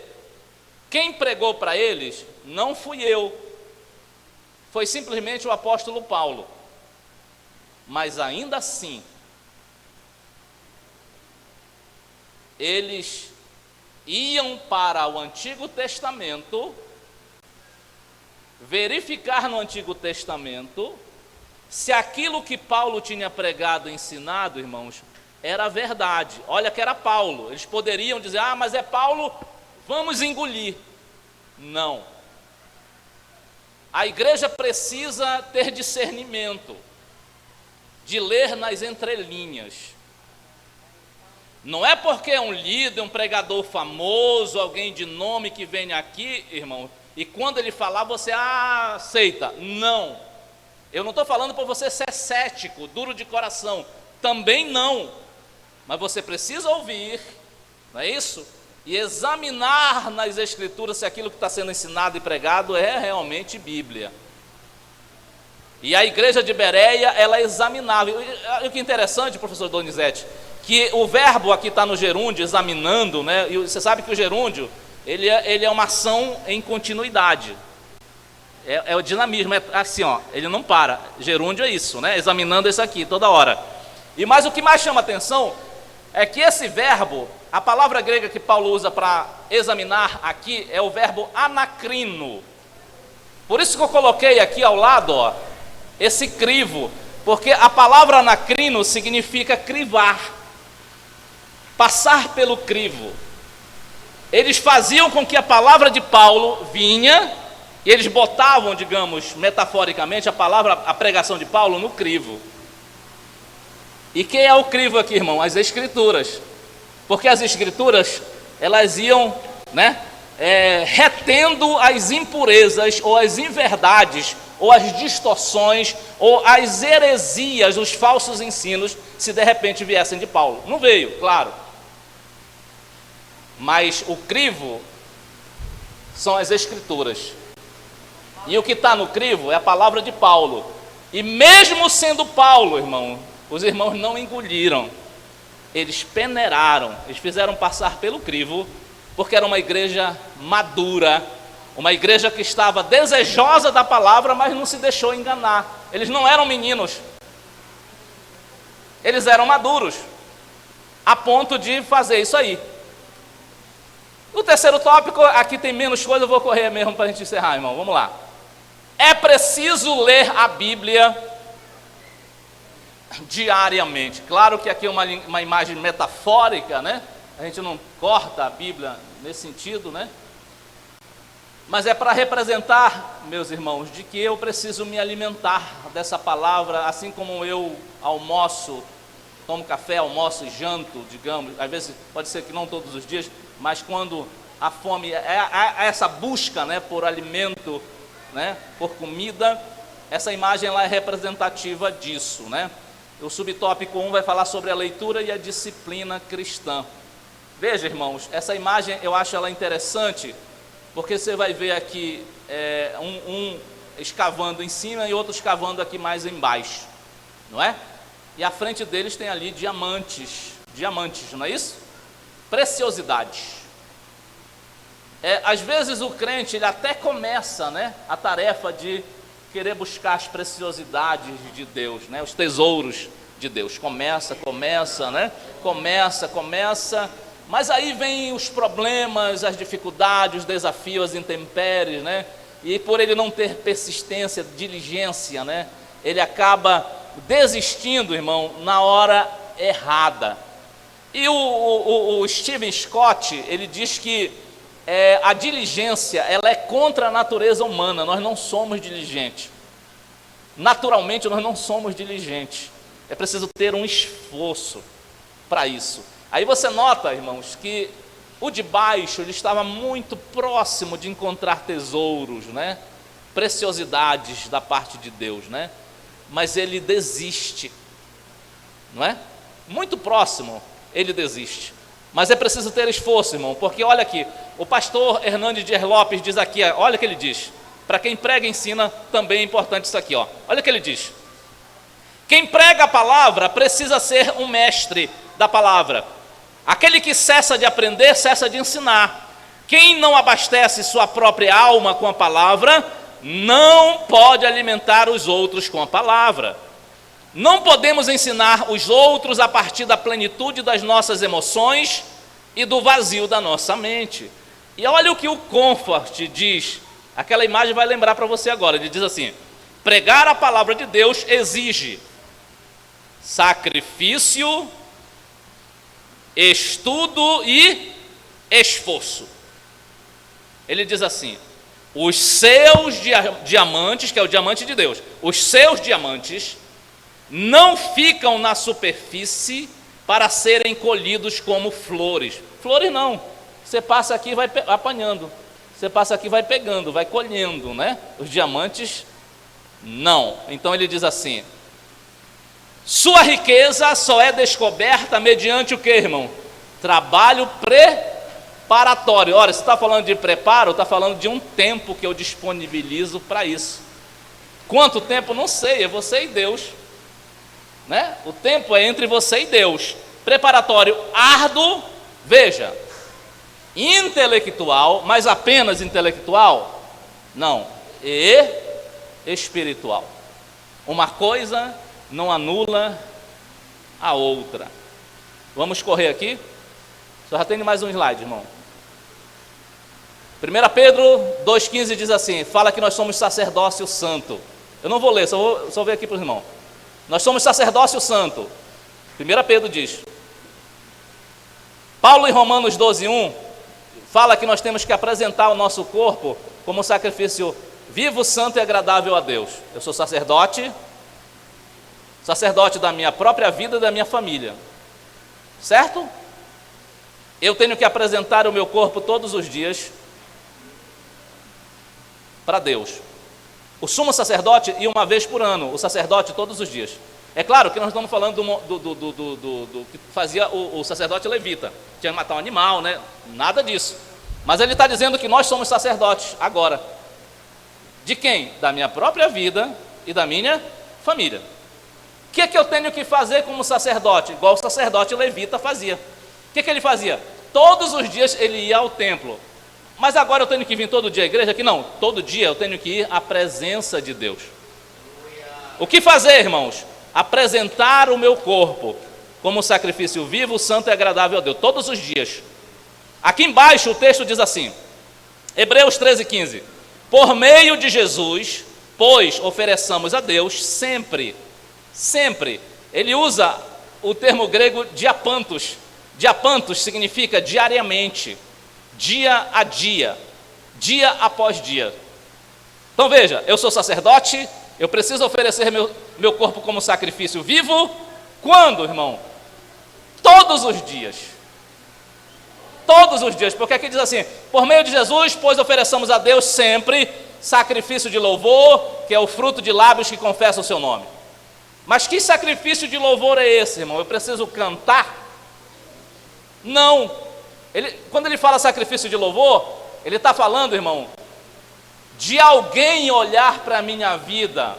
quem pregou para eles não fui eu, foi simplesmente o apóstolo Paulo. Mas ainda assim, eles iam para o Antigo Testamento, verificar no Antigo Testamento se aquilo que Paulo tinha pregado e ensinado, irmãos, era verdade. Olha que era Paulo. Eles poderiam dizer: ah, mas é Paulo, vamos engolir. Não. A igreja precisa ter discernimento, de ler nas entrelinhas. Não é porque é um líder, um pregador famoso, alguém de nome que vem aqui, irmão, e quando ele falar você aceita. Não. Eu não estou falando para você ser cético, duro de coração. Também não. Mas você precisa ouvir, não é isso? E examinar nas Escrituras se aquilo que está sendo ensinado e pregado é realmente Bíblia. E a igreja de Bereia, ela examinava. E o que é interessante, professor Donizete, que o verbo aqui está no gerúndio, examinando, né? E você sabe que o gerúndio, ele é uma ação em continuidade. É o dinamismo, é assim, ó, ele não para. Gerúndio é isso, né? Examinando isso aqui toda hora. Mas o que mais chama atenção é que esse verbo, a palavra grega que Paulo usa para examinar aqui é o verbo anacrino. Por isso que eu coloquei aqui ao lado, ó, esse crivo, porque a palavra anacrino significa crivar, passar pelo crivo. Eles faziam com que a palavra de Paulo vinha, e eles botavam, digamos, metaforicamente, a pregação de Paulo no crivo. E quem é o crivo aqui, irmão? As Escrituras. Porque as Escrituras, elas iam, né, retendo as impurezas, ou as inverdades, ou as distorções, ou as heresias, os falsos ensinos, se de repente viessem de Paulo. Não veio, claro. Mas o crivo são as Escrituras. E o que está no crivo é a palavra de Paulo. E mesmo sendo Paulo, irmão, os irmãos não engoliram. Eles peneiraram, eles fizeram passar pelo crivo, porque era uma igreja madura, uma igreja que estava desejosa da palavra, mas não se deixou enganar. Eles não eram meninos, eles eram maduros, a ponto de fazer isso aí. O terceiro tópico, aqui tem menos coisa, eu vou correr mesmo para a gente encerrar, irmão, vamos lá. É preciso ler a Bíblia diariamente. Claro que aqui é uma imagem metafórica, né? A gente não corta a Bíblia nesse sentido, né? Mas é para representar, meus irmãos, de que eu preciso me alimentar dessa palavra, assim como eu almoço, tomo café, almoço e janto, digamos, às vezes pode ser que não todos os dias, mas quando a fome é essa busca, né, por alimento, né, por comida, essa imagem lá é representativa disso, né? O subtópico 1 vai falar sobre a leitura e a disciplina cristã. Veja, irmãos, essa imagem eu acho ela interessante, porque você vai ver aqui um escavando em cima e outro escavando aqui mais embaixo, não é? E à frente deles tem ali diamantes, não é isso? Preciosidades. Às vezes o crente, ele até começa, né, a tarefa de querer buscar as preciosidades de Deus, né, os tesouros de Deus. Começa, né? Começa, mas aí vem os problemas, as dificuldades, os desafios, as intempéries, né? E por ele não ter persistência, diligência, né, ele acaba desistindo, irmão, na hora errada. E o Stephen Scott, ele diz que a diligência, ela é contra a natureza humana. Nós não somos diligentes. Naturalmente, nós não somos diligentes. É preciso ter um esforço para isso. Aí você nota, irmãos, que o de baixo, ele estava muito próximo de encontrar tesouros, né? Preciosidades da parte de Deus, né? Mas ele desiste, não é? Muito próximo. ele desiste. Mas é preciso ter esforço, irmão, porque olha aqui, o pastor Hernandes Dias Lopes diz aqui, olha o que ele diz. Para quem prega e ensina, também é importante isso aqui, olha o que ele diz. Quem prega a palavra precisa ser um mestre da palavra. Aquele que cessa de aprender, cessa de ensinar. Quem não abastece sua própria alma com a palavra, não pode alimentar os outros com a palavra. Não podemos ensinar os outros a partir da plenitude das nossas emoções e do vazio da nossa mente. E olha o que o Comfort diz. Aquela imagem vai lembrar para você agora. Ele diz assim: pregar a palavra de Deus exige sacrifício, estudo e esforço. Ele diz assim: os seus diamantes, que é o diamante de Deus, os seus diamantes não ficam na superfície para serem colhidos como flores. Flores não, você passa aqui e vai apanhando, você passa aqui e vai pegando, vai colhendo, né? Os diamantes, não. Então ele diz assim: sua riqueza só é descoberta mediante o que, irmão? Trabalho preparatório. Olha, se está falando de preparo, está falando de um tempo que eu disponibilizo para isso. Quanto tempo? Não sei, é você e Deus, né? O tempo é entre você e Deus. Preparatório árduo, veja, intelectual, mas apenas intelectual? Não, e espiritual. Uma coisa não anula a outra. Vamos correr aqui? Só já tem mais um slide, irmão. 1 Pedro 2,15 diz assim, fala que nós somos sacerdócio santo. Eu não vou ler, só vou ver aqui para os irmãos. Nós somos sacerdócio santo. 1 Pedro diz. Paulo em Romanos 12,1 fala que nós temos que apresentar o nosso corpo como um sacrifício vivo, santo e agradável a Deus. Eu sou sacerdote da minha própria vida e da minha família, certo? Eu tenho que apresentar o meu corpo todos os dias para Deus. O sumo sacerdote ia uma vez por ano, o sacerdote todos os dias. É claro que nós estamos falando do que fazia o sacerdote levita, tinha que matar um animal, né? Nada disso. Mas ele está dizendo que nós somos sacerdotes agora. De quem? Da minha própria vida e da minha família. O que é que eu tenho que fazer como sacerdote? Igual o sacerdote levita fazia. O que é que ele fazia? Todos os dias ele ia ao templo. Mas agora eu tenho que vir todo dia à igreja? Aqui não, todo dia eu tenho que ir à presença de Deus. O que fazer, irmãos? Apresentar o meu corpo como sacrifício vivo, santo e agradável a Deus, todos os dias. Aqui embaixo o texto diz assim, Hebreus 13,15: por meio de Jesus, pois ofereçamos a Deus sempre. Ele usa o termo grego diapantos. Diapantos significa diariamente, dia a dia, dia após dia. Então veja, eu sou sacerdote, eu preciso oferecer meu corpo como sacrifício vivo. Quando, irmão? Todos os dias. Todos os dias, porque aqui diz assim, por meio de Jesus, pois ofereçamos a Deus sempre sacrifício de louvor, que é o fruto de lábios que confessam o seu nome. Mas que sacrifício de louvor é esse, irmão? Eu preciso cantar? Não. Quando ele fala sacrifício de louvor, ele está falando, irmão, de alguém olhar para a minha vida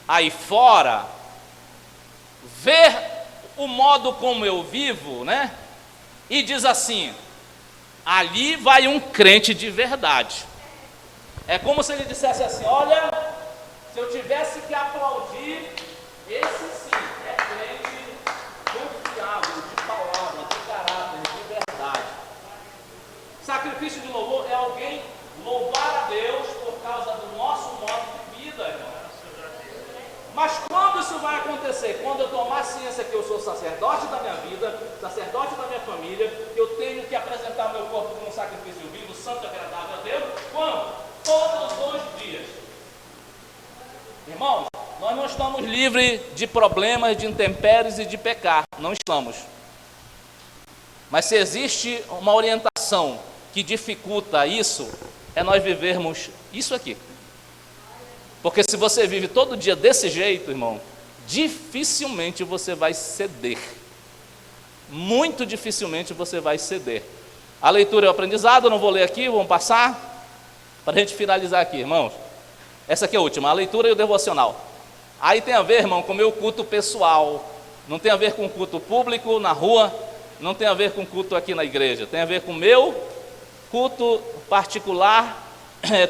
aí fora, ver o modo como eu vivo, né? E diz assim, ali vai um crente de verdade. É como se ele dissesse assim, olha, se eu tivesse que aplaudir, esse sim é crente confiável, de palavra, de caráter, de verdade. Sacrifício de louvor é alguém louvar a Deus por causa do nosso modo de vida, irmão. Mas quando isso vai acontecer? Quando eu tomar ciência que eu sou sacerdote da minha vida, sacerdote da minha família, eu tenho que apresentar meu corpo como um sacrifício vivo, santo e agradável a Deus. Quando? Todos os dias. Irmãos, nós não estamos livres de problemas, de intempéries e de pecar. Não estamos. Mas se existe uma orientação que dificulta isso, é nós vivermos isso aqui. Porque se você vive todo dia desse jeito, irmão, dificilmente você vai ceder. muito dificilmente você vai ceder. A leitura é o aprendizado, eu não vou ler aqui, vamos passar, para a gente finalizar aqui, irmãos. Essa aqui é a última, a leitura e o devocional. Aí tem a ver, irmão, com o meu culto pessoal, não tem a ver com o culto público na rua, não tem a ver com o culto aqui na igreja, tem a ver com o meu culto particular,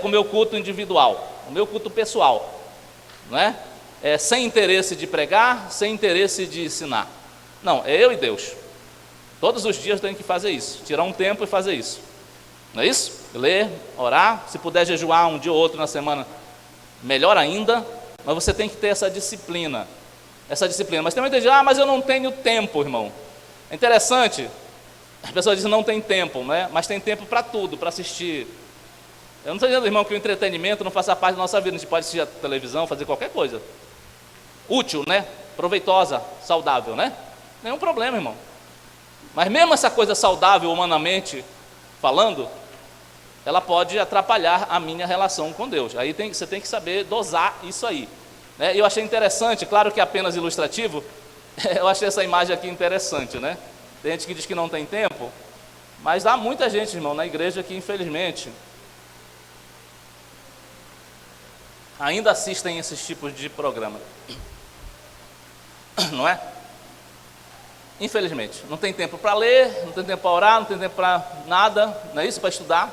com o meu culto individual, o meu culto pessoal, não é? Sem interesse de pregar, sem interesse de ensinar. Não, é eu e Deus. Todos os dias eu tenho que fazer isso, tirar um tempo e fazer isso. Não é isso? Ler, orar, se puder jejuar um dia ou outro na semana, melhor ainda, mas você tem que ter essa disciplina. Mas tem muita gente, mas eu não tenho tempo, irmão. É interessante, as pessoas dizem que não tem tempo, né? Mas tem tempo para tudo, para assistir. Eu não estou dizendo, irmão, que o entretenimento não faça parte da nossa vida, a gente pode assistir a televisão, fazer qualquer coisa. Útil, né? Proveitosa, saudável, né? Nenhum problema, irmão. Mas mesmo essa coisa saudável, humanamente falando, ela pode atrapalhar a minha relação com Deus. Aí você tem que saber dosar isso aí, né? Eu achei interessante, claro que é apenas ilustrativo, eu achei essa imagem aqui interessante, né? Tem gente que diz que não tem tempo, mas há muita gente, irmão, na igreja que infelizmente ainda assistem esses tipos de programa, não é? Infelizmente, não tem tempo para ler, não tem tempo para orar, não tem tempo para nada, não é isso? Para estudar.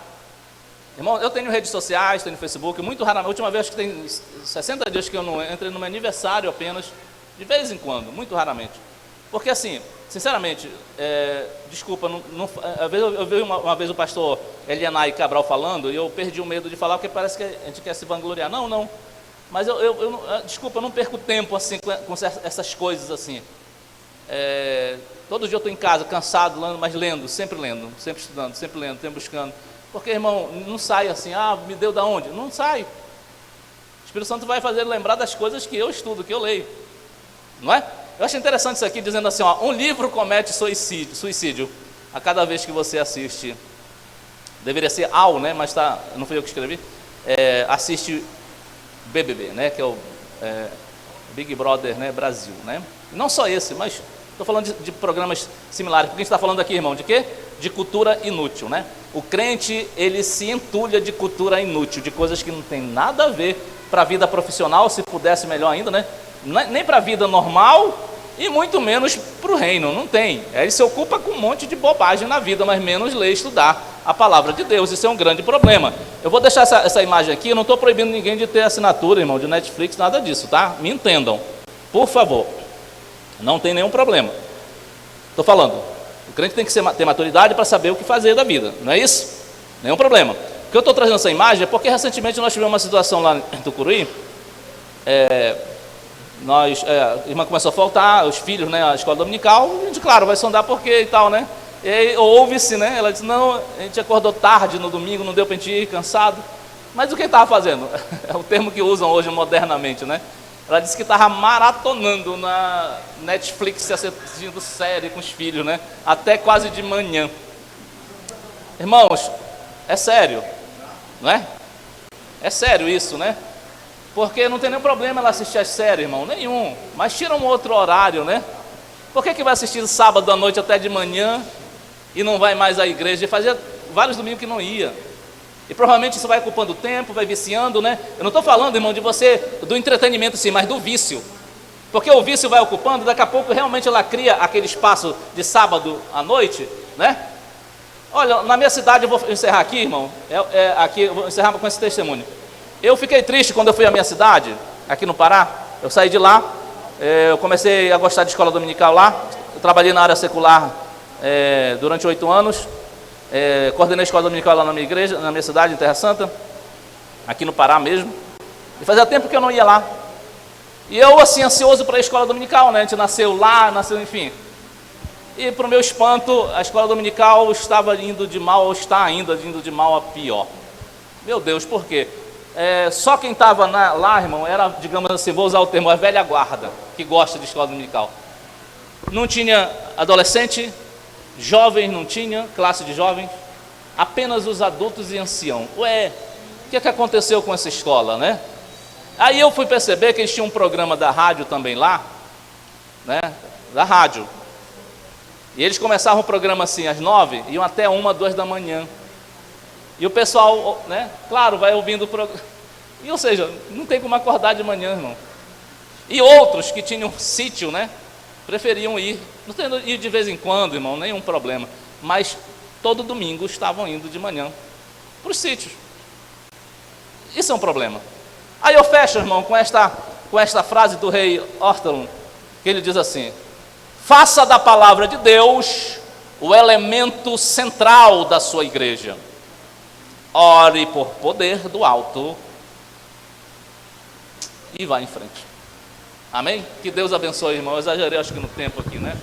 Irmão, eu tenho redes sociais, tenho Facebook, muito raramente, a última vez que tem 60 dias que eu não entrei no meu aniversário apenas, de vez em quando, muito raramente. Porque assim, sinceramente, desculpa, eu vi uma vez o pastor Elianai Cabral falando, e eu perdi o medo de falar, porque parece que a gente quer se vangloriar. Não, mas desculpa, eu não perco tempo assim com essas coisas assim. Todo dia eu estou em casa, cansado, mas lendo, sempre estudando, sempre lendo, sempre buscando. Porque, irmão, não sai assim, me deu da onde? Não sai. O Espírito Santo vai fazer lembrar das coisas que eu estudo, que eu leio. Não é? Eu acho interessante isso aqui, dizendo assim, um livro comete suicídio a cada vez que você assiste. Deveria ser né? Mas não fui eu que escrevi. Assiste BBB, né? Que é o Big Brother, né? Brasil, né? Não só esse, mas estou falando de programas similares. Porque a gente está falando aqui, irmão, de quê? De cultura inútil, né? O crente, ele se entulha de cultura inútil, de coisas que não tem nada a ver para a vida profissional, se pudesse melhor ainda, né? Nem para a vida normal e muito menos para o reino, não tem. Ele se ocupa com um monte de bobagem na vida, mas menos ler e estudar a palavra de Deus. Isso é um grande problema. Eu vou deixar essa imagem aqui, eu não estou proibindo ninguém de ter assinatura, irmão, de Netflix, nada disso, tá? Me entendam, por favor. Não tem nenhum problema. Estou falando, o crente tem que ter maturidade para saber o que fazer da vida, não é isso? Nenhum problema. O que eu estou trazendo essa imagem é porque recentemente nós tivemos uma situação lá em Tucuruí. A irmã começou a faltar, os filhos, né, a escola dominical, a gente, claro, vai sondar por quê e tal, né? E aí ouve-se, né? Ela disse, não, a gente acordou tarde no domingo, não deu para a gente ir, cansado. Mas o que estava fazendo? É o termo que usam hoje modernamente, né? Ela disse que estava maratonando na Netflix, assistindo série com os filhos, né? Até quase de manhã. Irmãos, é sério, não é? É sério isso, né? Porque não tem nenhum problema ela assistir as séries, irmão, nenhum. Mas tira um outro horário, né? Por que vai assistir sábado à noite até de manhã e não vai mais à igreja? E fazia vários domingos que não ia. E provavelmente isso vai ocupando tempo, vai viciando, né? Eu não estou falando, irmão, de você, do entretenimento sim, mas do vício. Porque o vício vai ocupando, daqui a pouco realmente ela cria aquele espaço de sábado à noite, né? Olha, na minha cidade, eu vou encerrar aqui, irmão, aqui, eu vou encerrar com esse testemunho. Eu fiquei triste quando eu fui à minha cidade, aqui no Pará. Eu saí de lá, eu comecei a gostar de escola dominical lá. Eu trabalhei na área secular durante 8 anos. Coordenei a escola dominical lá na minha igreja, na minha cidade, em Terra Santa, aqui no Pará mesmo. E fazia tempo que eu não ia lá. E eu, assim, ansioso para a escola dominical, né? A gente nasceu lá, enfim. E, para o meu espanto, a escola dominical estava indo de mal, ou está ainda indo de mal a pior. Meu Deus, por quê? Só quem estava lá, irmão, era, digamos assim, vou usar o termo, a velha guarda, que gosta de escola dominical. Não tinha adolescente, jovens não tinha, classe de jovens, apenas os adultos e ancião. Ué, o que aconteceu com essa escola, né? Aí eu fui perceber que eles tinham um programa da rádio também lá, né? Da rádio. E eles começavam o programa assim, às 9, iam até 1, 2 da manhã. E o pessoal, né, claro, vai ouvindo o programa. E, ou seja, não tem como acordar de manhã, irmão. E outros que tinham sítio, né, preferiam ir. Não tendo ir de vez em quando, irmão, nenhum problema. Mas todo domingo estavam indo de manhã para os sítios. Isso é um problema. Aí eu fecho, irmão, com esta frase do rei Ortalon, que ele diz assim: faça da palavra de Deus o elemento central da sua igreja. Ore por poder do alto e vá em frente. Amém? Que Deus abençoe, irmão. Eu exagerei, acho que no tempo aqui, né?